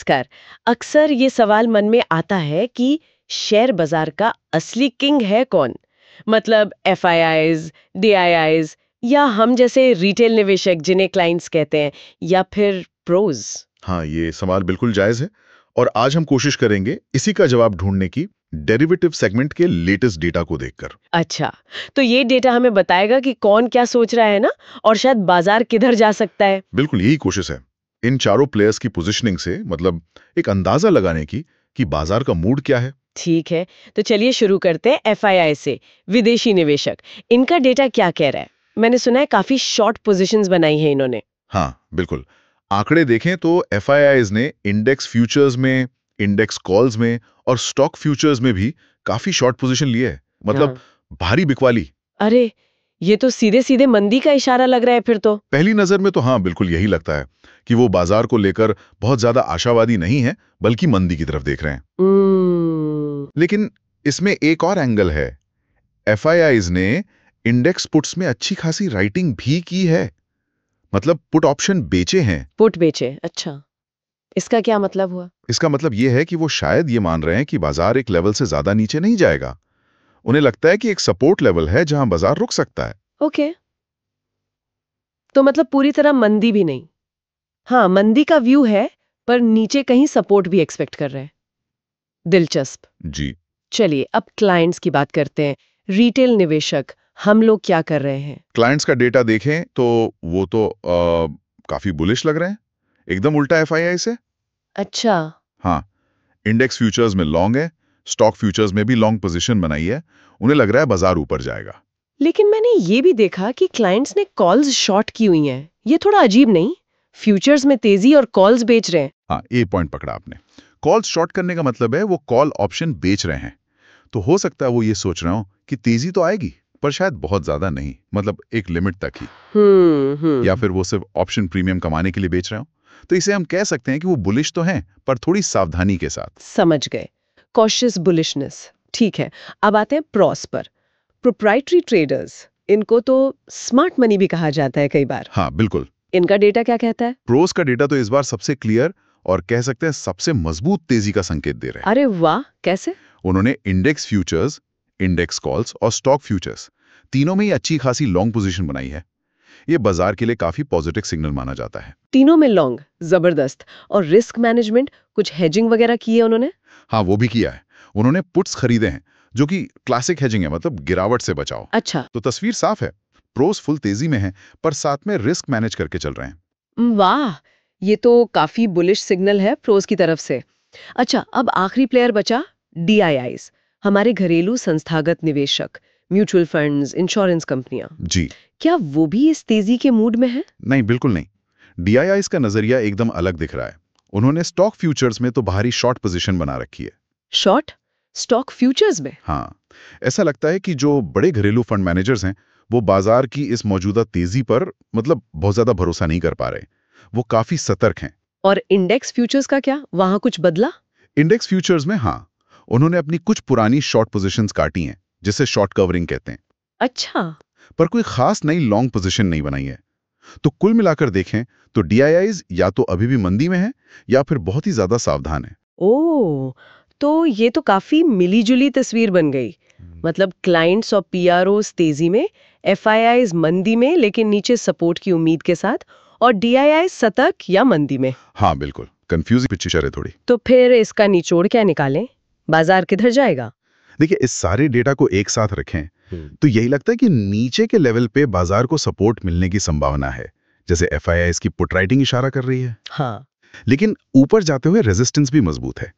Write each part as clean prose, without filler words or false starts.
नमस्कार। अक्सर ये सवाल मन में आता है कि शेयर बाजार का असली किंग है कौन? मतलब एफआईआईज, डीआईआईज या हम जैसे रिटेल निवेशक जिन्हें क्लाइंट्स कहते हैं, या फिर प्रोज? हाँ, ये सवाल बिल्कुल जायज है और आज हम कोशिश करेंगे इसी का जवाब ढूंढने की डेरिवेटिव सेगमेंट के लेटेस्ट डेटा को देखकर। अच्छा, तो ये डेटा हमें बताएगा कि कौन क्या सोच रहा है ना, और शायद बाजार किधर जा सकता है। बिल्कुल यही कोशिश है इन चारों प्लेयर्स की पोजीशनिंग से, मतलब एक अंदाजा लगाने की कि बाजार का मूड क्या है। ठीक है, तो चलिए शुरू करते हैं एफआईआई से। विदेशी निवेशक, इनका डेटा क्या कह रहा है? मैंने सुना है काफी शॉर्ट पोजीशंस बनाई है इन्होंने। हाँ बिल्कुल, आंकड़े देखें तो एफआईआईज ने इंडेक्स फ्यूचर्स में, इंडेक्स कॉल्स में और स्टॉक फ्यूचर्स में भी काफी शॉर्ट पोजीशन लिए है, मतलब हाँ। भारी बिकवाली। अरे, ये तो सीधे सीधे मंदी का इशारा लग रहा है फिर तो। पहली नजर में तो हाँ बिल्कुल यही लगता है कि वो बाजार को लेकर बहुत ज्यादा आशावादी नहीं है, बल्कि मंदी की तरफ देख रहे हैं। लेकिन इसमें एक और एंगल है। एफआईआईज ने इंडेक्स पुट्स में अच्छी खासी राइटिंग भी की है, मतलब पुट ऑप्शन बेचे हैं। पुट बेचे, अच्छा। इसका क्या मतलब हुआ? इसका मतलब यह है कि वो शायद ये मान रहे हैं कि बाजार एक लेवल से ज्यादा नीचे नहीं जाएगा। उन्हें लगता है कि एक सपोर्ट लेवल है जहां बाजार रुक सकता है। ओके, तो मतलब पूरी तरह मंदी भी नहीं। हाँ, मंदी का व्यू है, पर नीचे कहीं सपोर्ट भी एक्सपेक्ट कर रहे हैं। दिलचस्प। जी, चलिए अब क्लाइंट्स की बात करते हैं। रिटेल निवेशक, हम लोग क्या कर रहे हैं? क्लाइंट्स का डेटा देखें तो वो तो काफी बुलिश लग रहे हैं, एकदम उल्टा एफआईआई से। अच्छा। हाँ, इंडेक्स फ्यूचर्स में लॉन्ग है, स्टॉक फ्यूचर्स में भी लॉन्ग पोजीशन बनाई है। उन्हें लग रहा है बाजार ऊपर जाएगा। लेकिन मैंने ये भी देखा कि क्लाइंट्स ने कॉल्स शॉर्ट की हुई हैं। ये थोड़ा अजीब नहीं? फ्यूचर्स में तेजी और कॉल्स बेच रहे हैं। हाँ, ये पॉइंट पकड़ा आपने। कॉल शॉर्ट करने का मतलब है वो कॉल ऑप्शन बेच रहे हैं। तो हो सकता है वो ये सोच रहे हो कि तेजी तो आएगी, पर शायद बहुत ज्यादा नहीं, मतलब एक लिमिट तक ही। या फिर वो सिर्फ ऑप्शन प्रीमियम कमाने के लिए बेच रहे हो। तो इसे हम कह सकते हैं कि वो बुलिश तो हैं, पर थोड़ी सावधानी के साथ। समझ गए। Cautious bullishness. ठीक है, अब आते हैं प्रॉस पर। प्रोप्राइटरी ट्रेडर्स, इनको तो स्मार्ट मनी भी कहा जाता है कई बार। हाँ बिल्कुल, इनका डेटा क्या कहता है? प्रोस का डेटा तो इस बार सबसे क्लियर और कह सकते हैं सबसे मजबूत तेजी का संकेत दे रहे हैं। अरे वाह, कैसे? उन्होंने इंडेक्स फ्यूचर्स, इंडेक्स कॉल्स और स्टॉक फ्यूचर्स तीनों में ही अच्छी खासी लॉन्ग पोजीशन बनाई है। ये बाजार के लिए काफी पॉजिटिव सिग्नल माना जाता है। तीनों में लॉन्ग, जबरदस्त। और रिस्क मैनेजमेंट, कुछ हेजिंग वगैरह की है उन्होंने? हाँ, वो भी किया है। उन्होंने पुट्स खरीदे हैं, जो कि क्लासिक हेजिंग है, मतलब गिरावट से बचाओ। अच्छा। तो तस्वीर साफ है, प्रोस फुल तेजी में है, पर साथ में रिस्क मैनेज करके चल रहे हैं। वाह, ये तो काफी बुलिश सिग्नल है प्रोस की तरफ से। अच्छा, अब आखिरी प्लेयर बचा, डीआईआईज, हमारे घरेलू संस्थागत निवेशक, म्यूचुअल फंड्स, इंश्योरेंस कंपनियां। जी क्या वो भी इस तेजी के मूड में है? नहीं, बिल्कुल नहीं। डीआईआईज का नजरिया एकदम अलग दिख रहा है। उन्होंने स्टॉक फ्यूचर्स में तो भारी शॉर्ट पोजीशन बना रखी है। शॉर्ट स्टॉक फ्यूचर्स में? हाँ, ऐसा लगता है कि जो बड़े घरेलू फंड मैनेजर्स हैं, वो बाजार की इस मौजूदा तेजी पर मतलब बहुत ज्यादा भरोसा नहीं कर पा रहे। वो काफी सतर्क हैं। और इंडेक्स फ्यूचर्स का क्या, वहां कुछ बदला? इंडेक्स फ्यूचर्स में हाँ, उन्होंने अपनी कुछ पुरानी शॉर्ट पोजीशंस काटी हैं, जिसे शॉर्ट कवरिंग कहते हैं। अच्छा। पर कोई खास नई लॉन्ग पोजीशन नहीं बनाई है। तो कुल मिलाकर देखें तो डीआईआईज या तो अभी भी मंदी में है या फिर बहुत ही ज्यादा सावधान है। ओ, तो ये तो काफी मिलीजुली तस्वीर बन गई। मतलब क्लाइंट्स और पीआरओस तेजी में, एफआईआईज मंदी में लेकिन नीचे सपोर्ट की उम्मीद के साथ, और डीआईआई सतर्क या मंदी में। हाँ बिल्कुल, कंफ्यूजिंग पिक्चर है थोड़ी। तो फिर इसका निचोड़ क्या निकालें? बाजार किधर जाएगा? देखिए, इस सारे डेटा को एक साथ रखें तो यही लगता है कि नीचे के लेवल पे बाजार को सपोर्ट मिलने की संभावना है, जैसे एफआईआईज की पुट राइटिंग इशारा कर रही है। हाँ। लेकिन ऊपर जाते हुए रेजिस्टेंस भी मजबूत है।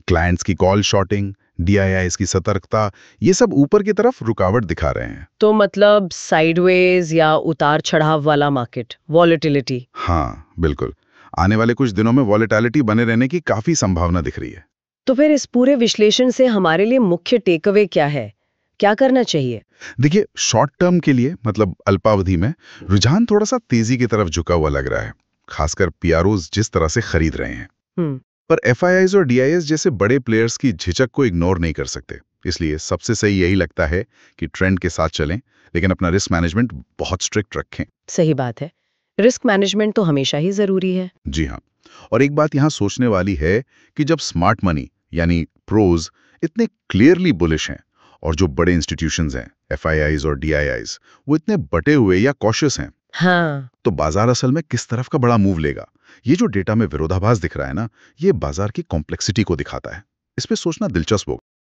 क्लाइंट्स की कॉल शॉर्टिंग, डीआईआईज की सतर्कता, ये सब ऊपर की तरफ रुकावट दिखा रहे हैं। तो मतलब साइडवेज या उतार चढ़ाव वाला मार्केट, वॉलेटिलिटी। हाँ बिल्कुल, आने वाले कुछ दिनों में वॉलेटिलिटी बने रहने की काफी संभावना दिख रही है। तो फिर इस पूरे विश्लेषण से हमारे लिए मुख्य टेकअवे क्या है? क्या करना चाहिए? देखिए, शॉर्ट टर्म के लिए मतलब अल्पावधि में रुझान थोड़ा सा तेजी की तरफ झुका हुआ लग रहा है, खासकर पीआरओज जिस तरह से खरीद रहे हैं। पर एफआईआईज और डीआईएस जैसे बड़े प्लेयर्स की झिझक को इग्नोर नहीं कर सकते। इसलिए सबसे सही यही लगता है कि ट्रेंड के साथ चलें, लेकिन अपना रिस्क मैनेजमेंट बहुत स्ट्रिक्ट रखें। सही बात है। रिस्क मैनेजमेंट तो हमेशा ही जरूरी है। जी हाँ, और एक बात यहाँ सोचने वाली है कि जब स्मार्ट मनी यानी प्रोज इतने क्लियरली बुलिश हैं और जो बड़े इंस्टीट्यूशंस हैं एफआईआईज और डीआईआईज वो इतने बटे हुए या कॉशियस हैं, हाँ, तो बाजार असल में किस तरफ का बड़ा मूव लेगा? ये जो डेटा में विरोधाभास दिख रहा है ना, ये बाजार की कॉम्प्लेक्सिटी को दिखाता है। इस पे सोचना दिलचस्प होगा।